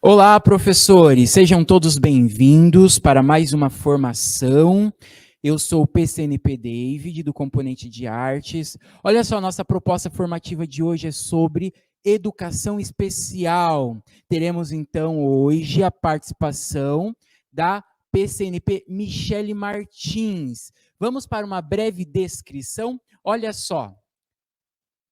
Olá, professores! Sejam todos bem-vindos para mais uma formação. Eu sou o PCNP David, do componente de artes. Olha só, nossa proposta formativa de hoje é sobre educação especial. Teremos, então, hoje a participação da PCNP Michele Martins. Vamos para uma breve descrição? Olha só.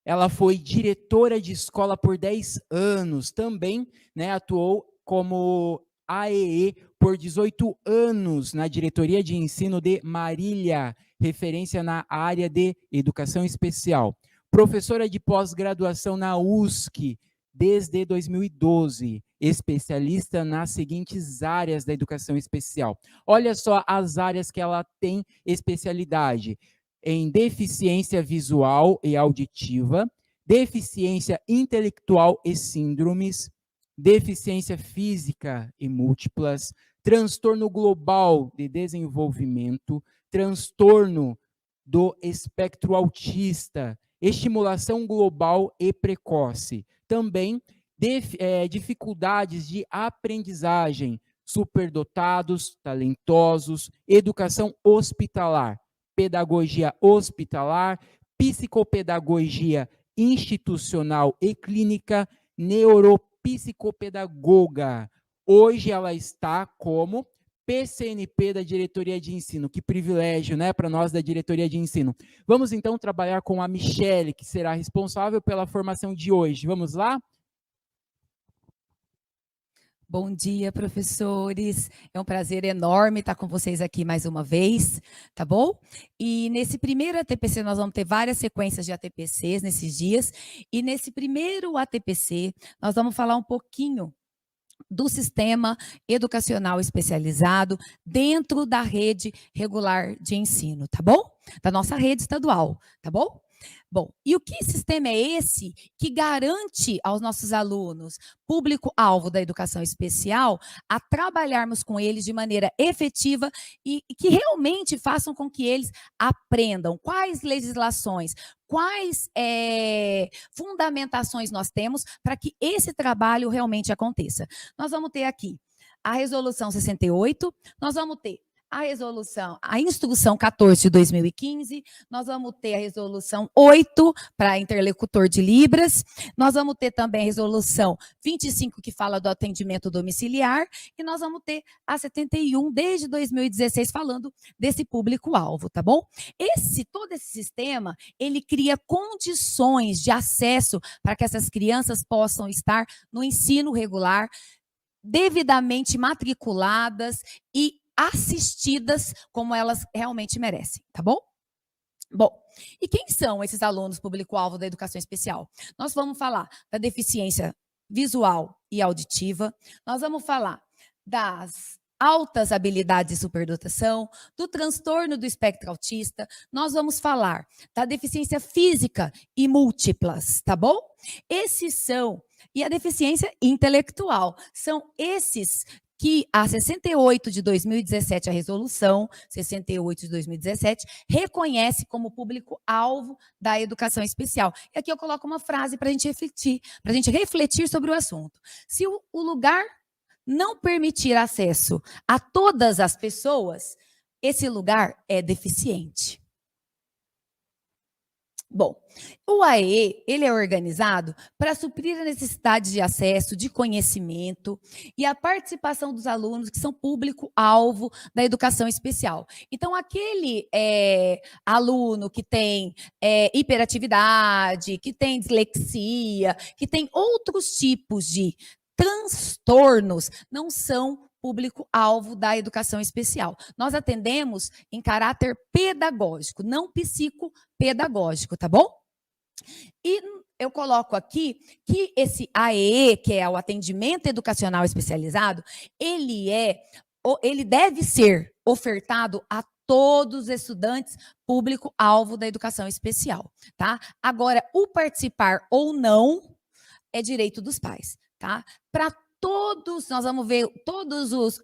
Ela foi diretora de escola por 10 anos, também atuou como AEE por 18 anos na diretoria de ensino de Marília, referência na área de educação especial. Professora de pós-graduação na USC desde 2012, especialista nas seguintes áreas da educação especial. Olha só as áreas que ela tem especialidade: em deficiência visual e auditiva, deficiência intelectual e síndromes, deficiência física e múltiplas, transtorno global de desenvolvimento, transtorno do espectro autista, estimulação global e precoce. Também dificuldades de aprendizagem, superdotados, talentosos, educação hospitalar, pedagogia hospitalar, psicopedagogia institucional e clínica, neuropsicopedagoga. Hoje ela está como PCNP da diretoria de ensino. Que privilégio, né, para nós da diretoria de ensino. Vamos então trabalhar com a Michele, que será responsável pela formação de hoje. Vamos lá? Bom dia, professores. É um prazer enorme estar com vocês aqui mais uma vez, tá bom? E nesse primeiro ATPC, nós vamos ter várias sequências de ATPCs nesses dias. E nesse primeiro ATPC, nós vamos falar um pouquinho do sistema educacional especializado dentro da rede regular de ensino, tá bom? Da nossa rede estadual, tá bom? Bom, e o que sistema é esse que garante aos nossos alunos, público-alvo da educação especial, a trabalharmos com eles de maneira efetiva e que realmente façam com que eles aprendam? Quais legislações, quais fundamentações nós temos para que esse trabalho realmente aconteça? Nós vamos ter aqui a resolução 68, nós vamos ter a instrução 14 de 2015, nós vamos ter a resolução 8 para interlocutor de Libras, nós vamos ter também a resolução 25 que fala do atendimento domiciliar e nós vamos ter a 71 desde 2016 falando desse público-alvo, tá bom? Todo esse sistema, ele cria condições de acesso para que essas crianças possam estar no ensino regular, devidamente matriculadas e assistidas como elas realmente merecem, tá bom? Bom, e quem são esses alunos público-alvo da educação especial? Nós vamos falar da deficiência visual e auditiva, nós vamos falar das altas habilidades de superdotação, do transtorno do espectro autista, nós vamos falar da deficiência física e múltiplas, tá bom? E a deficiência intelectual, são esses que a 68 de 2017, a resolução 68 de 2017, reconhece como público-alvo da educação especial. E aqui eu coloco uma frase para a gente refletir sobre o assunto. Se o lugar não permitir acesso a todas as pessoas, esse lugar é deficiente. Bom, o AEE, ele é organizado para suprir a necessidade de acesso, de conhecimento e a participação dos alunos que são público-alvo da educação especial. Então, aquele aluno que tem hiperatividade, que tem dislexia, que tem outros tipos de transtornos, não são público-alvo da educação especial. Nós atendemos em caráter pedagógico, não psicopedagógico, tá bom? E eu coloco aqui que esse AEE, que é o atendimento educacional especializado, ele deve ser ofertado a todos os estudantes público-alvo da educação especial, tá? Agora, o participar ou não é direito dos pais, tá? Para todos, nós vamos ver todos os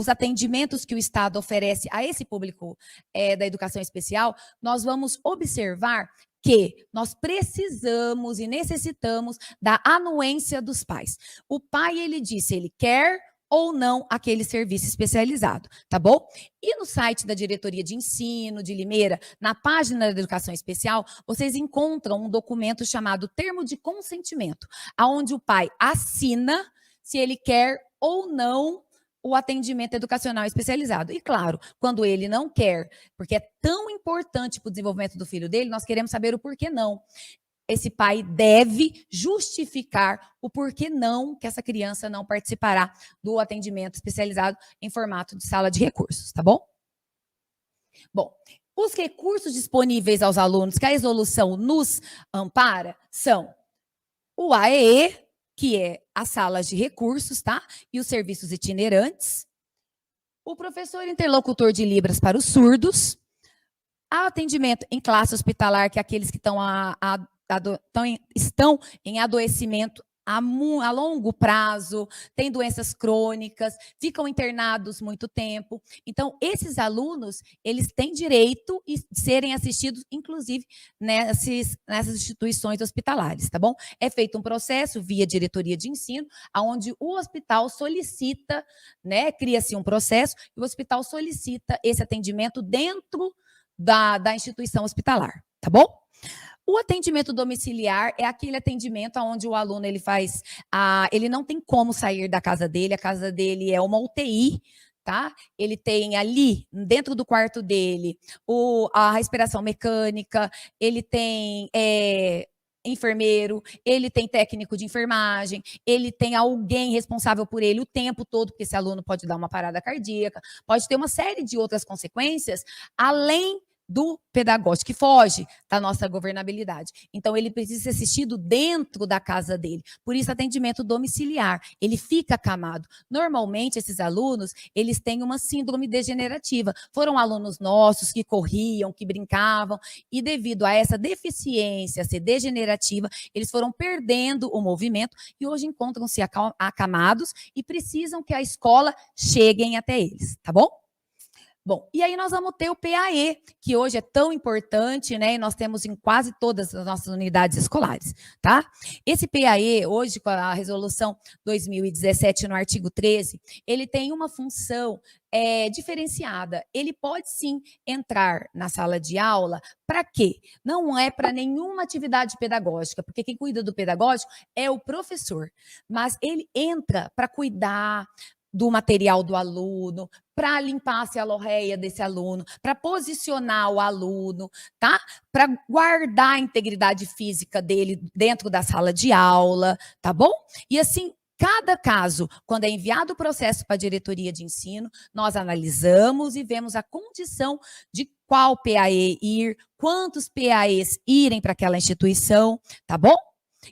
atendimentos que o Estado oferece a esse público da educação especial, nós vamos observar que nós precisamos e necessitamos da anuência dos pais. O pai, ele diz se ele quer ou não aquele serviço especializado, tá bom? E no site da Diretoria de Ensino de Limeira, na página da Educação Especial, vocês encontram um documento chamado Termo de Consentimento, onde o pai assina se ele quer ou não o atendimento educacional especializado. E claro, quando ele não quer, porque é tão importante para o desenvolvimento do filho dele, nós queremos saber o porquê não. Esse pai deve justificar o porquê não que essa criança não participará do atendimento especializado em formato de sala de recursos, tá bom? Bom, os recursos disponíveis aos alunos que a resolução nos ampara são o AEE, que é as salas de recursos, tá? E os serviços itinerantes, o professor interlocutor de Libras para os surdos, atendimento em classe hospitalar, que é aqueles que estão em adoecimento a longo prazo, têm doenças crônicas, ficam internados muito tempo. Então, esses alunos, eles têm direito de serem assistidos, inclusive, nessas instituições hospitalares, tá bom? É feito um processo via diretoria de ensino, onde o hospital solicita, né, cria-se um processo, e o hospital solicita esse atendimento dentro da instituição hospitalar, tá bom? O atendimento domiciliar é aquele atendimento onde o aluno ele não tem como sair da casa dele, a casa dele é uma UTI, tá? Ele tem ali, dentro do quarto dele, a respiração mecânica, ele tem enfermeiro, ele tem técnico de enfermagem, ele tem alguém responsável por ele o tempo todo, porque esse aluno pode dar uma parada cardíaca, pode ter uma série de outras consequências, além do pedagógico, que foge da nossa governabilidade. Então, ele precisa ser assistido dentro da casa dele. Por isso, atendimento domiciliar. Ele fica acamado. Normalmente, esses alunos, eles têm uma síndrome degenerativa. Foram alunos nossos que corriam, que brincavam, e devido a essa deficiência ser degenerativa, eles foram perdendo o movimento e hoje encontram-se acamados e precisam que a escola chegue até eles, tá bom? Bom, e aí nós vamos ter o PAE, que hoje é tão importante, né? E nós temos em quase todas as nossas unidades escolares, tá? Esse PAE, hoje, com a resolução 2017, no artigo 13, ele tem uma função diferenciada. Ele pode, sim, entrar na sala de aula. Para quê? Não é para nenhuma atividade pedagógica, porque quem cuida do pedagógico é o professor. Mas ele entra para cuidar do material do aluno, para limpar a cialorreia desse aluno, para posicionar o aluno, tá? Para guardar a integridade física dele dentro da sala de aula, tá bom? E assim, cada caso, quando é enviado o processo para a diretoria de ensino, nós analisamos e vemos a condição de qual PAE ir, quantos PAEs irem para aquela instituição, tá bom?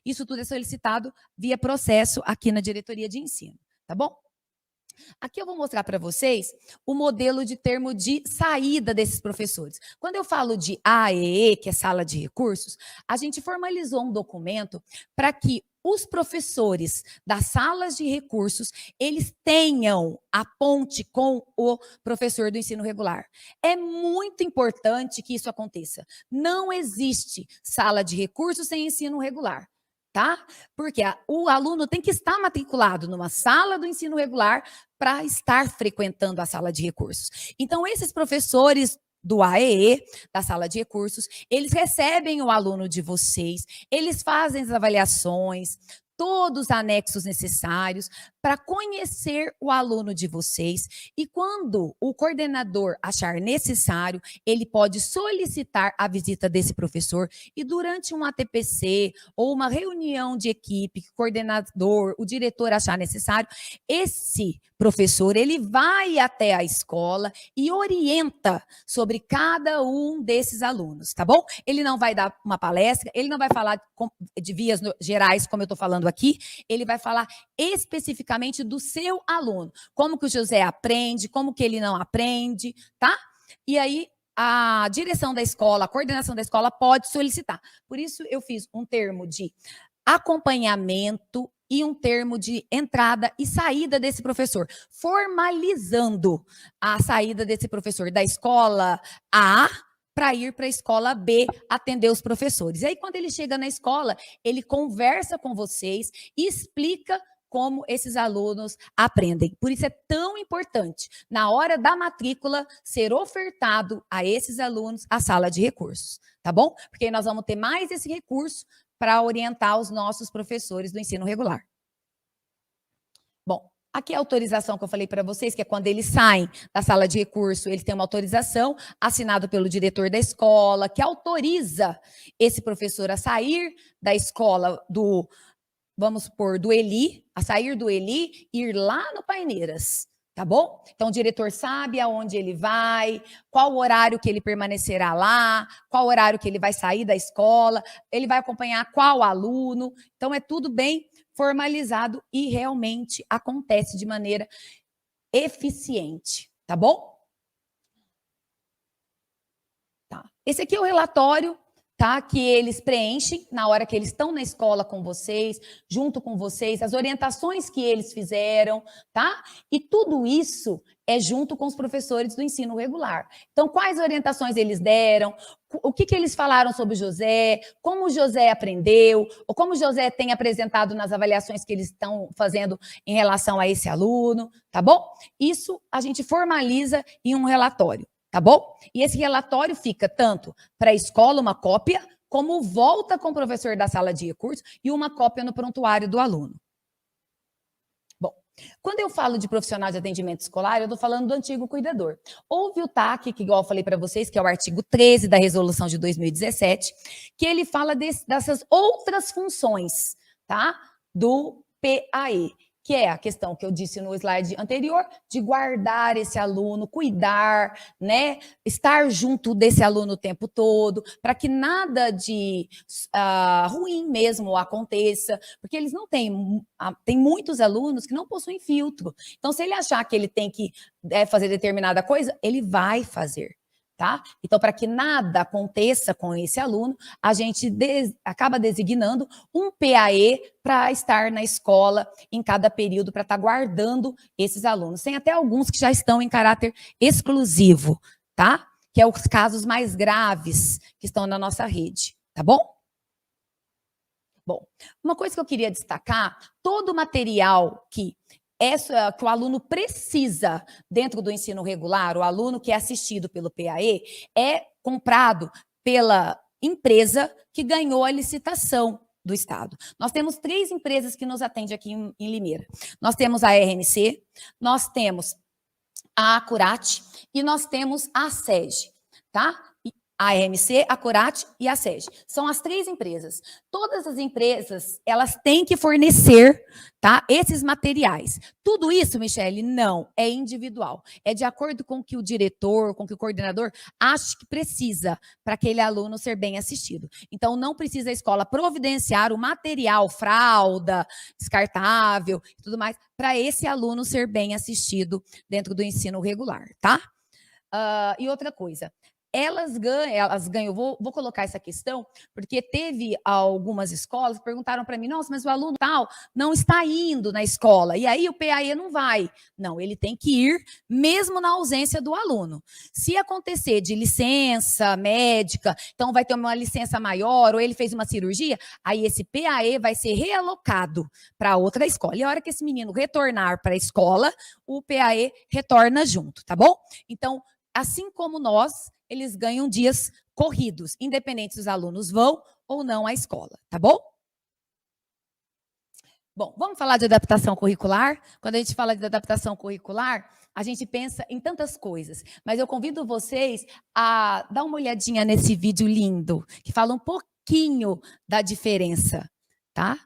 Isso tudo é solicitado via processo aqui na diretoria de ensino, tá bom? Aqui eu vou mostrar para vocês o modelo de termo de saída desses professores. Quando eu falo de AEE, que é sala de recursos, a gente formalizou um documento para que os professores das salas de recursos, eles tenham a ponte com o professor do ensino regular. É muito importante que isso aconteça. Não existe sala de recursos sem ensino regular. Tá? Porque o aluno tem que estar matriculado numa sala do ensino regular para estar frequentando a sala de recursos. Então, esses professores do AEE, da sala de recursos, eles recebem o aluno de vocês, eles fazem as avaliações, todos os anexos necessários para conhecer o aluno de vocês e quando o coordenador achar necessário, ele pode solicitar a visita desse professor e durante um ATPC ou uma reunião de equipe, que o coordenador, o diretor achar necessário, esse professor, ele vai até a escola e orienta sobre cada um desses alunos, tá bom? Ele não vai dar uma palestra, ele não vai falar de vias gerais, como eu estou falando aqui, ele vai falar especificamente do seu aluno, como que o José aprende, como que ele não aprende, tá? E aí, a direção da escola, a coordenação da escola pode solicitar. Por isso, eu fiz um termo de acompanhamento e um termo de entrada e saída desse professor, formalizando a saída desse professor da escola A para ir para a escola B atender os professores. E aí, quando ele chega na escola, ele conversa com vocês e explica como esses alunos aprendem. Por isso é tão importante, na hora da matrícula, ser ofertado a esses alunos a sala de recursos, tá bom? Porque aí nós vamos ter mais esse recurso para orientar os nossos professores do ensino regular. Bom, aqui é a autorização que eu falei para vocês, que é quando eles saem da sala de recurso, eles têm uma autorização assinada pelo diretor da escola, que autoriza esse professor a sair da escola vamos supor, do Eli, a sair do Eli e ir lá no Paineiras, tá bom? Então, o diretor sabe aonde ele vai, qual o horário que ele permanecerá lá, qual o horário que ele vai sair da escola, ele vai acompanhar qual aluno. Então, é tudo bem formalizado e realmente acontece de maneira eficiente, tá bom? Tá. Esse aqui é o relatório, tá? Que eles preenchem na hora que eles estão na escola com vocês, junto com vocês, as orientações que eles fizeram, tá? E tudo isso é junto com os professores do ensino regular. Então, quais orientações eles deram, o que eles falaram sobre o José, como o José aprendeu, ou como o José tem apresentado nas avaliações que eles estão fazendo em relação a esse aluno, tá bom? Isso a gente formaliza em um relatório. Tá bom? E esse relatório fica tanto para a escola, uma cópia, como volta com o professor da sala de recursos e uma cópia no prontuário do aluno. Bom, quando eu falo de profissional de atendimento escolar, eu estou falando do antigo cuidador. Houve o TAC, que igual eu falei para vocês, que é o artigo 13 da resolução de 2017, que ele fala dessas outras funções, tá? Do PAE. Que é a questão que eu disse no slide anterior, de guardar esse aluno, cuidar, né? Estar junto desse aluno o tempo todo, para que nada de ruim mesmo aconteça, porque eles não têm, tem muitos alunos que não possuem filtro. Então, se ele achar que ele tem que fazer determinada coisa, ele vai fazer. Tá? Então, para que nada aconteça com esse aluno, a gente acaba designando um PAE para estar na escola em cada período, para estar guardando esses alunos. Tem até alguns que já estão em caráter exclusivo, tá? Que é os casos mais graves que estão na nossa rede, tá bom? Bom, uma coisa que eu queria destacar, todo o material que o aluno precisa dentro do ensino regular, o aluno que é assistido pelo PAE, é comprado pela empresa que ganhou a licitação do Estado. Nós temos 3 empresas que nos atendem aqui em Limeira. Nós temos a RNC, nós temos a Accurate e nós temos a SEG, tá? A RNC, a Accurate e a SEG. São as 3 empresas. Todas as empresas, elas têm que fornecer, tá, esses materiais. Tudo isso, Michele, não, é individual. É de acordo com o que o diretor, com o que o coordenador acha que precisa para aquele aluno ser bem assistido. Então, não precisa a escola providenciar o material, fralda, descartável e tudo mais, para esse aluno ser bem assistido dentro do ensino regular, tá? E outra coisa, elas ganham, vou colocar essa questão, porque teve algumas escolas que perguntaram para mim, nossa, mas o aluno tal não está indo na escola, e aí o PAE não vai. Não, ele tem que ir mesmo na ausência do aluno. Se acontecer de licença médica, então vai ter uma licença maior, ou ele fez uma cirurgia, aí esse PAE vai ser realocado para outra escola. E a hora que esse menino retornar para a escola, o PAE retorna junto, tá bom? Então, assim como nós, eles ganham dias corridos, independente se os alunos vão ou não à escola, tá bom? Bom, vamos falar de adaptação curricular? Quando a gente fala de adaptação curricular, a gente pensa em tantas coisas, mas eu convido vocês a dar uma olhadinha nesse vídeo lindo, que fala um pouquinho da diferença, tá?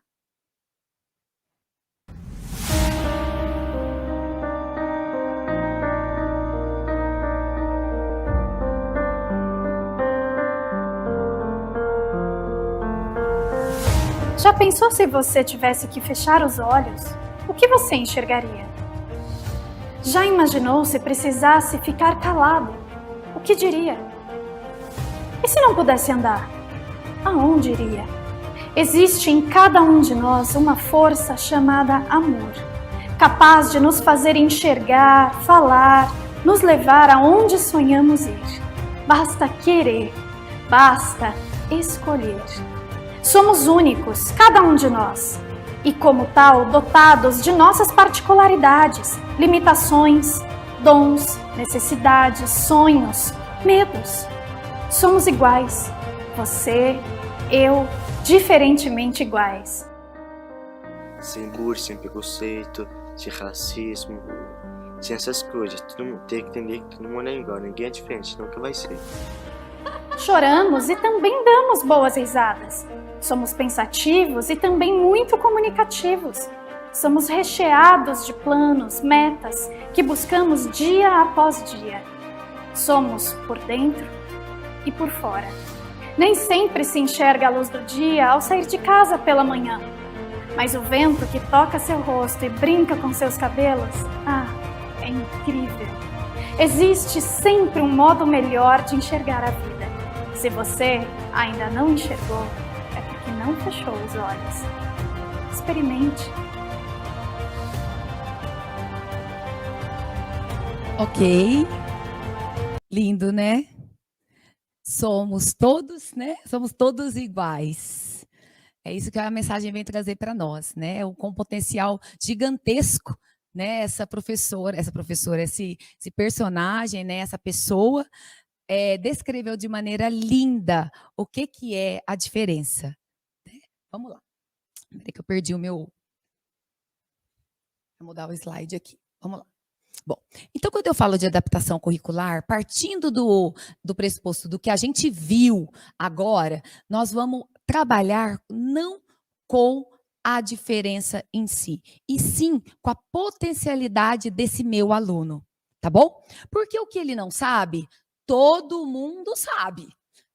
Já pensou se você tivesse que fechar os olhos? O que você enxergaria? Já imaginou se precisasse ficar calado? O que diria? E se não pudesse andar? Aonde iria? Existe em cada um de nós uma força chamada amor, capaz de nos fazer enxergar, falar, nos levar aonde sonhamos ir. basta querer, basta escolher. Somos únicos, cada um de nós, e como tal, dotados de nossas particularidades, limitações, dons, necessidades, sonhos, medos. Somos iguais, você, eu, diferentemente iguais. Sem bullying, sem preconceito, sem racismo, sem essas coisas. Todo mundo tem que entender que todo mundo é igual, ninguém é diferente, nunca vai ser. Choramos e também damos boas risadas. Somos pensativos e também muito comunicativos. Somos recheados de planos, metas que buscamos dia após dia. Somos por dentro e por fora. Nem sempre se enxerga a luz do dia ao sair de casa pela manhã. Mas o vento que toca seu rosto e brinca com seus cabelos, é incrível. Existe sempre um modo melhor de enxergar a vida. Se você ainda não enxergou, é porque não fechou os olhos. Experimente. Ok. Lindo, né? Somos todos, né? Somos todos iguais. É isso que a mensagem vem trazer para nós, né? Com um potencial gigantesco, né? Esse personagem, né? Essa pessoa descreveu de maneira linda o que é a diferença. Vamos lá. Peraí que eu perdi o meu... Vou mudar o slide aqui. Vamos lá. Bom, então quando eu falo de adaptação curricular, partindo do pressuposto do que a gente viu agora, nós vamos trabalhar não com a diferença em si, e sim com a potencialidade desse meu aluno, tá bom? Porque o que ele não sabe, todo mundo sabe,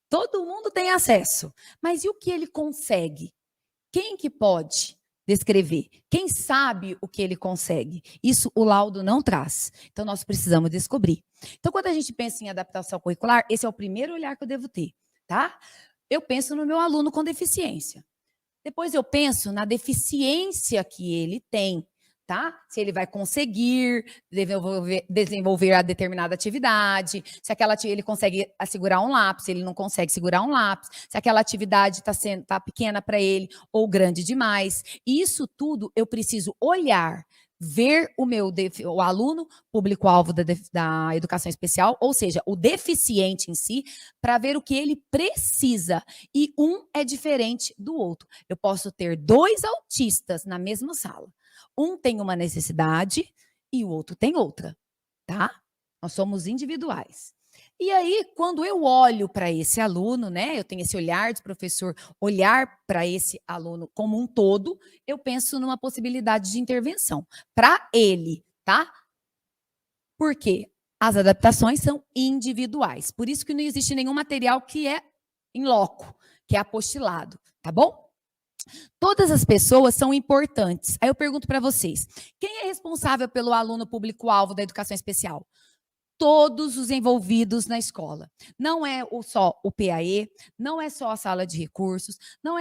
todo mundo tem acesso, mas e o que ele consegue? Quem que pode descrever? Quem sabe o que ele consegue? Isso o laudo não traz. Então, nós precisamos descobrir. Então, quando a gente pensa em adaptação curricular, esse é o primeiro olhar que eu devo ter, tá? Eu penso no meu aluno com deficiência. Depois eu penso na deficiência que ele tem, tá? Se ele vai conseguir desenvolver a determinada atividade, se ele consegue segurar um lápis, se ele não consegue segurar um lápis, se aquela atividade tá pequena para ele ou grande demais. Isso tudo eu preciso olhar, ver o aluno público-alvo da educação especial, ou seja, o deficiente em si, para ver o que ele precisa. E um é diferente do outro. Eu posso ter 2 autistas na mesma sala. Um tem uma necessidade e o outro tem outra, tá? Nós somos individuais. E aí, quando eu olho para esse aluno, né, eu tenho esse olhar de professor, olhar para esse aluno como um todo, eu penso numa possibilidade de intervenção para ele, tá? Por quê? As adaptações são individuais. Por isso que não existe nenhum material que é in loco, que é apostilado, tá bom? Todas as pessoas são importantes. Aí eu pergunto para vocês, quem é responsável pelo aluno público-alvo da educação especial? Todos os envolvidos na escola. Não é só o PAE, não é só a sala de recursos, não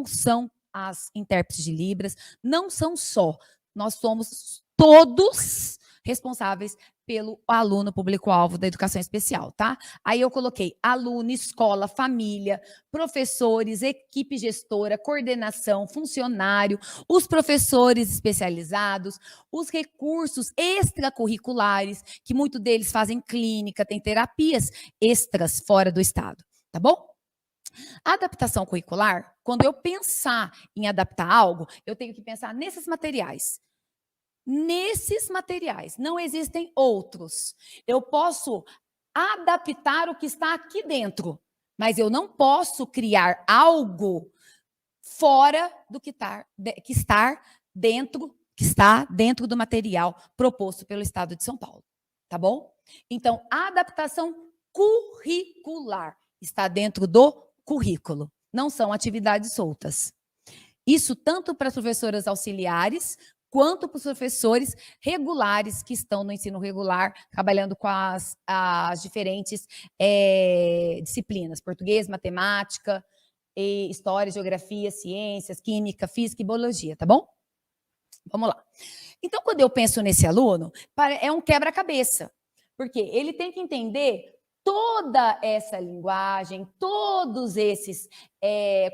são as intérpretes de Libras, não são só. Nós somos todos responsáveis pelo aluno público-alvo da educação especial, tá? Aí eu coloquei aluno, escola, família, professores, equipe gestora, coordenação, funcionário, os professores especializados, os recursos extracurriculares, que muitos deles fazem clínica, tem terapias extras fora do estado, tá bom? A adaptação curricular, quando eu pensar em adaptar algo, eu tenho que pensar nesses materiais. Nesses materiais, não existem outros. Eu posso adaptar o que está aqui dentro, mas eu não posso criar algo fora do que está dentro do material proposto pelo Estado de São Paulo, tá bom? Então, a adaptação curricular está dentro do currículo, não são atividades soltas. Isso tanto para as professoras auxiliares, quanto para os professores regulares que estão no ensino regular, trabalhando com as diferentes disciplinas, português, matemática, história, geografia, ciências, química, física e biologia, tá bom? Vamos lá. Então, quando eu penso nesse aluno, é um quebra-cabeça, porque ele tem que entender toda essa linguagem, todos esses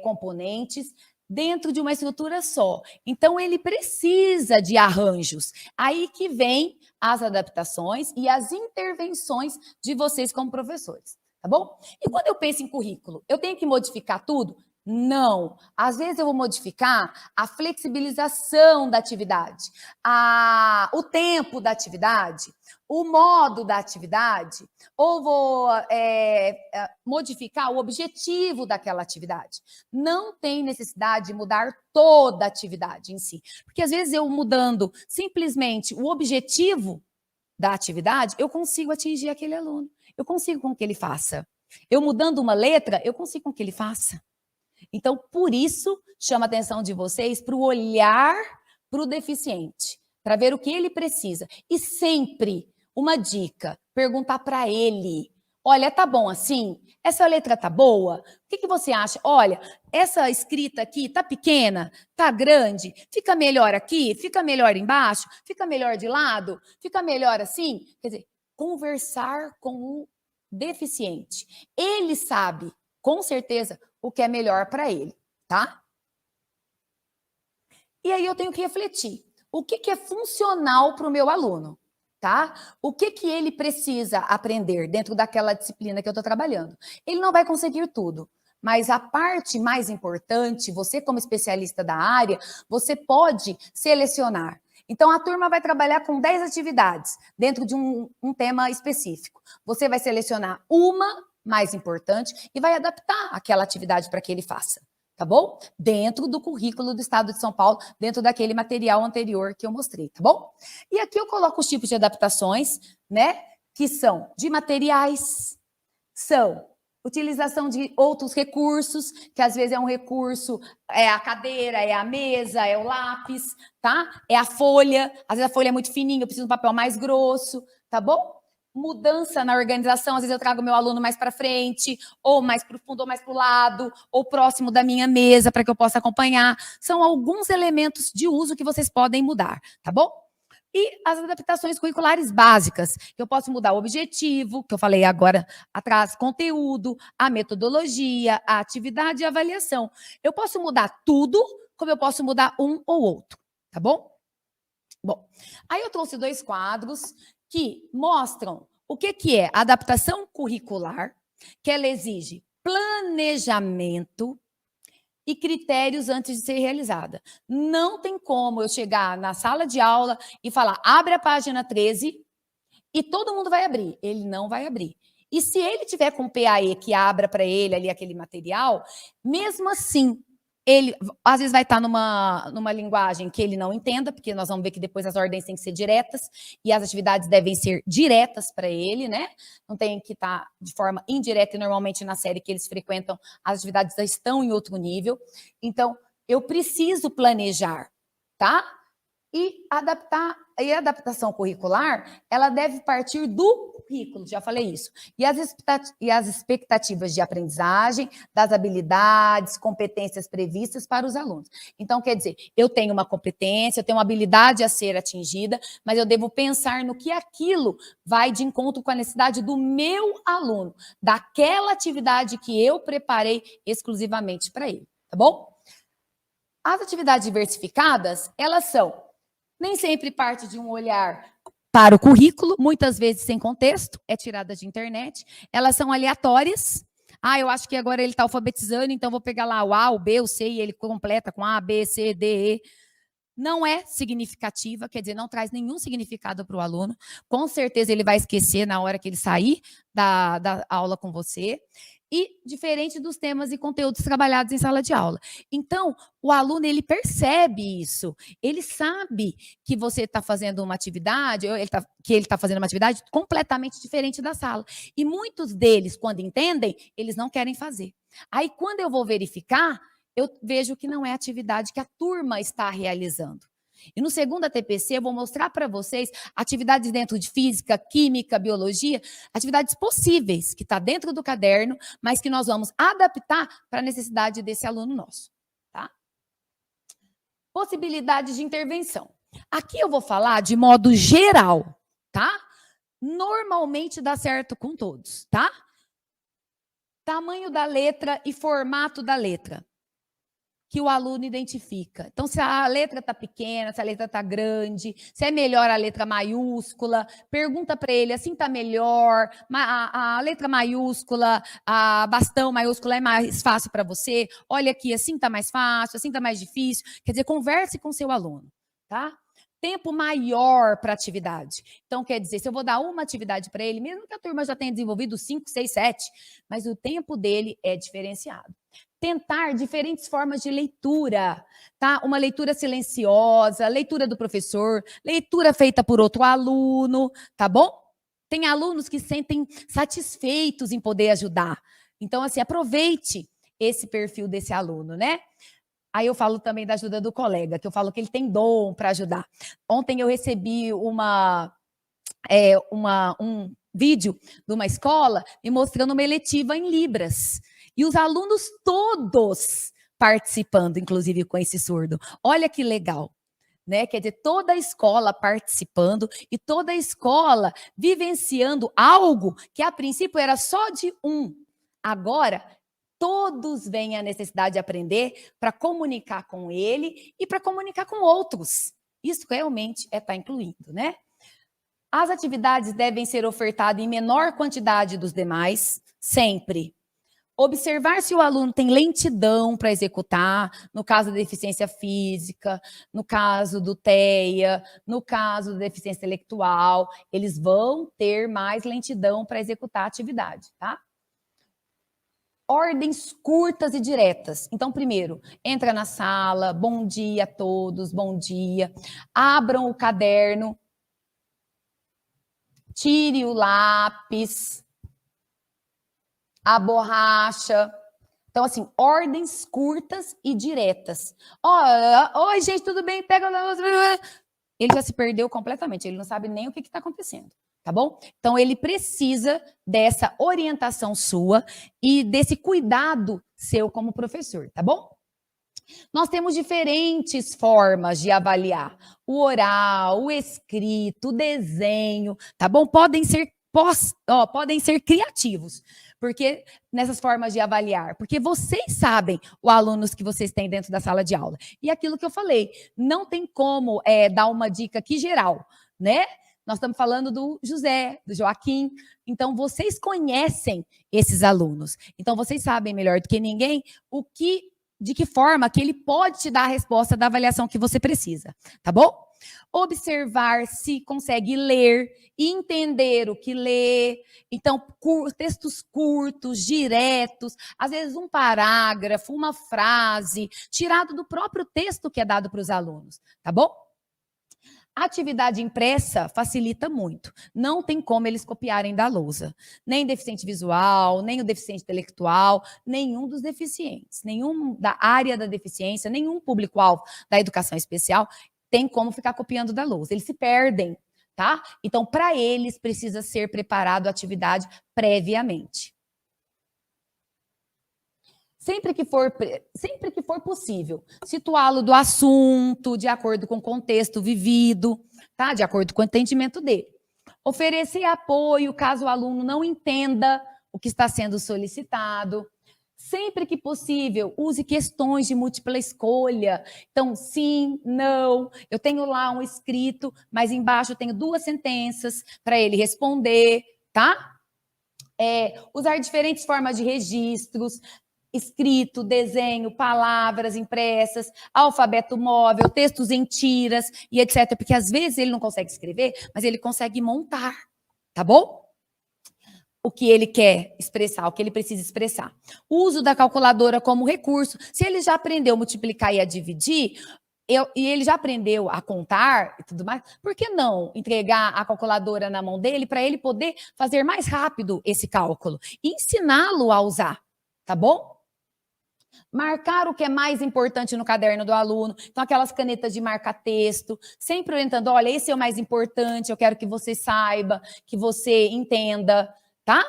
componentes dentro de uma estrutura só. Então, ele precisa de arranjos. Aí que vem as adaptações e as intervenções de vocês como professores, tá bom? E quando eu penso em currículo, eu tenho que modificar tudo? Não. Às vezes eu vou modificar a flexibilização da atividade, o tempo da atividade, o modo da atividade, ou vou modificar o objetivo daquela atividade. Não tem necessidade de mudar toda a atividade em si. Porque às vezes eu mudando simplesmente o objetivo da atividade, eu consigo atingir aquele aluno. Eu consigo com que ele faça. Eu mudando uma letra, eu consigo com que ele faça. Então, por isso, chama a atenção de vocês para o olhar para o deficiente, para ver o que ele precisa. E sempre, uma dica, perguntar para ele, olha, tá bom assim? Essa letra tá boa? O que você acha? Olha, essa escrita aqui tá pequena? Tá grande? Fica melhor aqui? Fica melhor embaixo? Fica melhor de lado? Fica melhor assim? Quer dizer, conversar com o deficiente. Ele sabe, com certeza, o que é melhor para ele, tá? E aí eu tenho que refletir. O que é funcional para o meu aluno, tá? O que ele precisa aprender dentro daquela disciplina que eu estou trabalhando? Ele não vai conseguir tudo, mas a parte mais importante, você como especialista da área, você pode selecionar. Então, a turma vai trabalhar com 10 atividades dentro de um tema específico. Você vai selecionar uma mais importante e vai adaptar aquela atividade para que ele faça, tá bom? Dentro do currículo do Estado de São Paulo, dentro daquele material anterior que eu mostrei, tá bom? E aqui eu coloco os tipos de adaptações, né? Que são de materiais, são utilização de outros recursos, que às vezes é um recurso, é a cadeira, é a mesa, é o lápis, tá? É a folha, às vezes a folha é muito fininha, eu preciso de um papel mais grosso, tá bom? Mudança na organização, às vezes eu trago meu aluno mais para frente, ou mais para o fundo, ou mais para o lado, ou próximo da minha mesa, para que eu possa acompanhar. São alguns elementos de uso que vocês podem mudar, tá bom? E as adaptações curriculares básicas, que eu posso mudar o objetivo, que eu falei agora atrás, conteúdo, a metodologia, a atividade e a avaliação. Eu posso mudar tudo, como eu posso mudar um ou outro, tá bom? Bom, aí eu trouxe 2 quadros que mostram o que é a adaptação curricular, que ela exige planejamento e critérios antes de ser realizada. Não tem como eu chegar na sala de aula e falar, abre a página 13 e todo mundo vai abrir. Ele não vai abrir. E se ele tiver com PAE que abra para ele ali aquele material, mesmo assim, ele às vezes vai estar numa linguagem que ele não entenda, porque nós vamos ver que depois as ordens têm que ser diretas e as atividades devem ser diretas para ele, né? Não tem que estar de forma indireta e normalmente na série que eles frequentam, as atividades já estão em outro nível. Então, eu preciso planejar, tá? E a adaptação curricular, ela deve partir do currículo, já falei isso. E as expectativas de aprendizagem, das habilidades, competências previstas para os alunos. Então, quer dizer, eu tenho uma competência, eu tenho uma habilidade a ser atingida, mas eu devo pensar no que aquilo vai de encontro com a necessidade do meu aluno, daquela atividade que eu preparei exclusivamente para ele, tá bom? As atividades diversificadas, elas são nem sempre parte de um olhar para o currículo, muitas vezes sem contexto, é tirada de internet. Elas são aleatórias. Eu acho que agora ele está alfabetizando, então vou pegar lá o A, o B, o C, e ele completa com A, B, C, D, E. Não é significativa, quer dizer, não traz nenhum significado para o aluno. Com certeza ele vai esquecer na hora que ele sair da aula com você. E diferente dos temas e conteúdos trabalhados em sala de aula. Então, o aluno, ele percebe isso. Ele sabe que você está fazendo uma atividade, que ele está fazendo uma atividade completamente diferente da sala. E muitos deles, quando entendem, eles não querem fazer. Aí, quando eu vou verificar, eu vejo que não é a atividade que a turma está realizando. E no segundo TPC, eu vou mostrar para vocês atividades dentro de física, química, biologia, atividades possíveis, que está dentro do caderno, mas que nós vamos adaptar para a necessidade desse aluno nosso, tá? Possibilidades de intervenção. Aqui eu vou falar de modo geral, tá? normalmente dá certo com todos, tá? Tamanho da letra e formato da letra que o aluno identifica. Então, se a letra está pequena, se a letra está grande, se é melhor a letra maiúscula, pergunta para ele, assim está melhor, a letra maiúscula, a bastão maiúscula é mais fácil para você, olha aqui, assim está mais fácil, assim está mais difícil. Quer dizer, converse com seu aluno, tá? Tempo maior para atividade. Então, quer dizer, se eu vou dar uma atividade para ele, mesmo que a turma já tenha desenvolvido 5, 6, 7, mas o tempo dele é diferenciado. Tentar diferentes formas de leitura, tá? Uma leitura silenciosa, leitura do professor, leitura feita por outro aluno, tá bom? Tem alunos que se sentem satisfeitos em poder ajudar. Então, assim, aproveite esse perfil desse aluno, né? Aí eu falo também da ajuda do colega, que eu falo que ele tem dom para ajudar. Ontem eu recebi um vídeo de uma escola me mostrando uma eletiva em Libras. E os alunos todos participando, inclusive com esse surdo. Olha que legal, né? Quer dizer, toda a escola participando e toda a escola vivenciando algo que a princípio era só de um. Agora, todos veem a necessidade de aprender para comunicar com ele e para comunicar com outros. Isso realmente é estar incluindo, né? As atividades devem ser ofertadas em menor quantidade dos demais, sempre. Observar se o aluno tem lentidão para executar, no caso da deficiência física, no caso do TEA, no caso da deficiência intelectual, eles vão ter mais lentidão para executar a atividade, tá? Ordens curtas e diretas. Então, primeiro, entra na sala, bom dia a todos, bom dia. Abram o caderno, tire o lápis, a borracha. Então, assim, ordens curtas e diretas. Oi, gente, tudo bem? Pega. Ele já se perdeu completamente, ele não sabe nem o que está acontecendo, tá bom? Então, ele precisa dessa orientação sua e desse cuidado seu como professor, tá bom? Nós temos diferentes formas de avaliar. O oral, o escrito, o desenho, tá bom? Podem ser criativos, porque nessas formas de avaliar, porque vocês sabem os alunos que vocês têm dentro da sala de aula. E aquilo que eu falei, não tem como dar uma dica aqui geral, né? Nós estamos falando do José, do Joaquim, então vocês conhecem esses alunos. Então vocês sabem melhor do que ninguém de que forma que ele pode te dar a resposta da avaliação que você precisa, tá bom? Observar se consegue ler e entender o que lê. Então, textos curtos, diretos, às vezes um parágrafo, uma frase, tirado do próprio texto que é dado para os alunos, tá bom? A atividade impressa facilita muito. Não tem como eles copiarem da lousa. Nem deficiente visual, nem o deficiente intelectual, nenhum dos deficientes, nenhum da área da deficiência, nenhum público-alvo da educação especial tem como ficar copiando da lousa. Eles se perdem, tá? Então, para eles, precisa ser preparado a atividade previamente. Sempre que for possível, situá-lo do assunto, de acordo com o contexto vivido, tá? De acordo com o entendimento dele. Oferecer apoio caso o aluno não entenda o que está sendo solicitado. Sempre que possível, use questões de múltipla escolha. Então, sim, não. Eu tenho lá um escrito, mas embaixo eu tenho 2 sentenças para ele responder, tá? Usar diferentes formas de registros. Escrito, desenho, palavras impressas, alfabeto móvel, textos em tiras e etc. Porque às vezes ele não consegue escrever, mas ele consegue montar, tá bom? O que ele quer expressar, o que ele precisa expressar. O uso da calculadora como recurso. Se ele já aprendeu a multiplicar e a dividir, e ele já aprendeu a contar e tudo mais, por que não entregar a calculadora na mão dele para ele poder fazer mais rápido esse cálculo? E ensiná-lo a usar, tá bom? Marcar o que é mais importante no caderno do aluno. Então, aquelas canetas de marcar texto, sempre orientando, olha, esse é o mais importante, eu quero que você saiba, que você entenda, tá?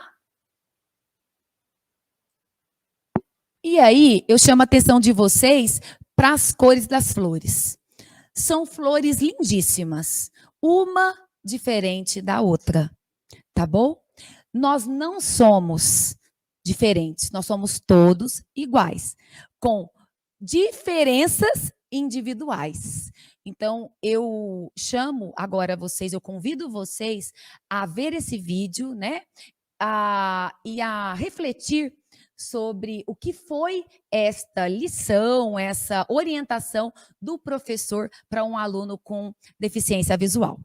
E aí, eu chamo a atenção de vocês para as cores das flores. São flores lindíssimas, uma diferente da outra. tá bom? Nós não somos diferentes, nós somos todos iguais, com diferenças individuais. Então, eu chamo agora vocês, eu convido vocês a ver esse vídeo, né? E a refletir sobre o que foi esta lição, essa orientação do professor para um aluno com deficiência visual.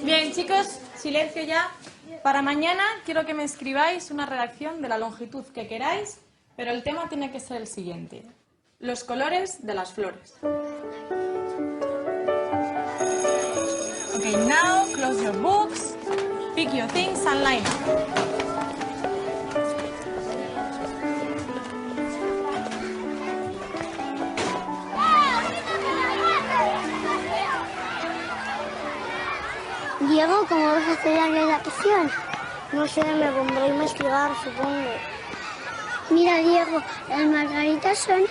Bien, chicos, silencio ya. Para mañana quiero que me escribáis una redacción de la longitud que queráis, pero el tema tiene que ser el siguiente: los colores de las flores. Okay, now close your books, pick your things and line up. Diego, ¿cómo vas a hacer la redacción? No sé, me pondré a investigar, supongo. Mira, Diego, las margaritas son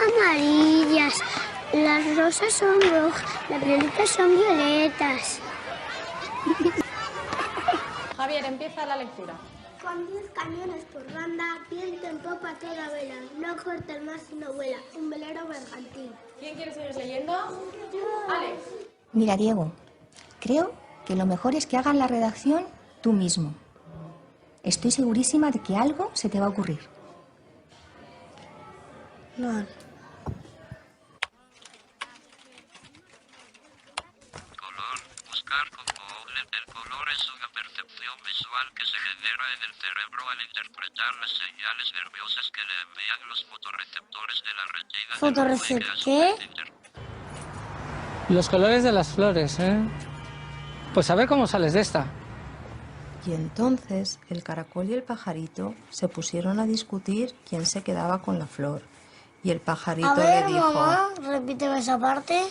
amarillas, las rosas son rojas, las violetas son violetas. Javier, empieza la lectura. Con 10 cañones por banda, viento en popa toda vela, no corta el mar sino vuela, un velero bergantín. ¿Quién quiere seguir leyendo? Alex. Mira, Diego, creo que lo mejor es que hagas la redacción tú mismo. Estoy segurísima de que algo se te va a ocurrir. No. Color. Buscar como objeto. El color es una percepción visual que se genera en el cerebro al interpretar las señales nerviosas que le envían los fotorreceptores de la retina. ¿Fotorreceptor? Los colores de las flores, ¿eh? Pues a ver cómo sales de esta. Y entonces el caracol y el pajarito se pusieron a discutir quién se quedaba con la flor. Y el pajarito A ver, le dijo... mamá, repíteme esa parte.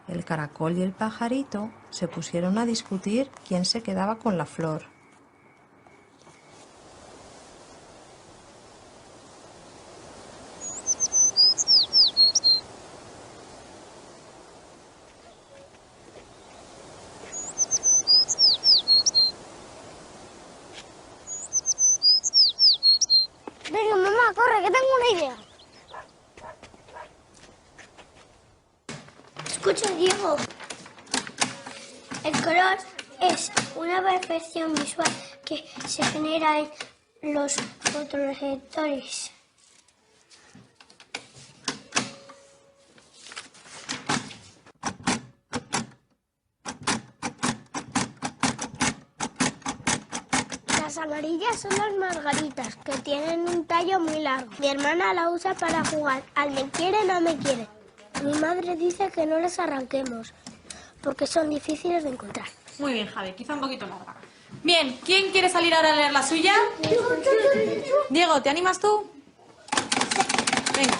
El caracol y el pajarito se pusieron a discutir quién se quedaba con la flor. Venga, mamá, corre, que tengo una idea. Escucha, Diego. El color es una percepción visual que se genera en los fotorreceptores. Las amarillas son las margaritas, que tienen un tallo muy largo. Mi hermana la usa para jugar. Al me quiere, no me quiere. Mi madre dice que no las arranquemos, porque son difíciles de encontrar. Muy bien, Javi, quizá un poquito larga. Bien, ¿quién quiere salir ahora a leer la suya? Diego, ¿te animas tú? Venga.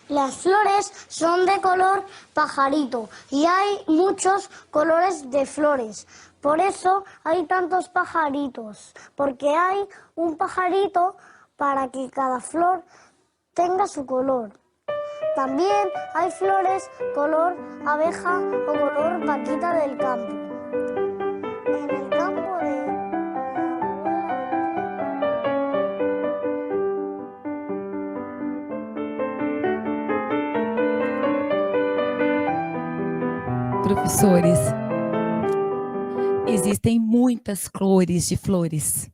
Las flores son de color pajarito y hay muchos colores de flores. Por eso hay tantos pajaritos, porque hay un pajarito para que cada flor tenga su color. También hay flores color abeja o color vaquita del campo. En el campo de... Professores, existem muitas cores de flores.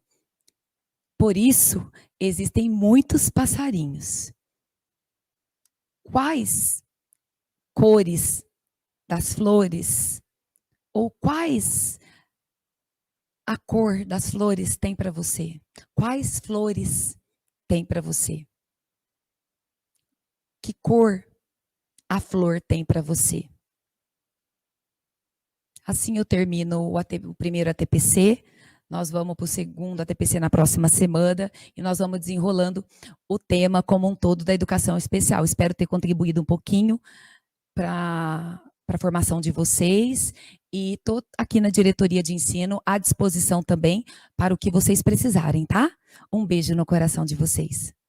Por isso, existem muitos passarinhos. Quais cores das flores ou quais a cor das flores tem para você? Quais flores tem para você? Que cor a flor tem para você? Assim eu termino o primeiro ATPC Nós vamos para o segundo ATPC na próxima semana e nós vamos desenrolando o tema como um todo da educação especial. Espero ter contribuído um pouquinho para a formação de vocês e estou aqui na diretoria de ensino à disposição também para o que vocês precisarem, tá? Um beijo no coração de vocês.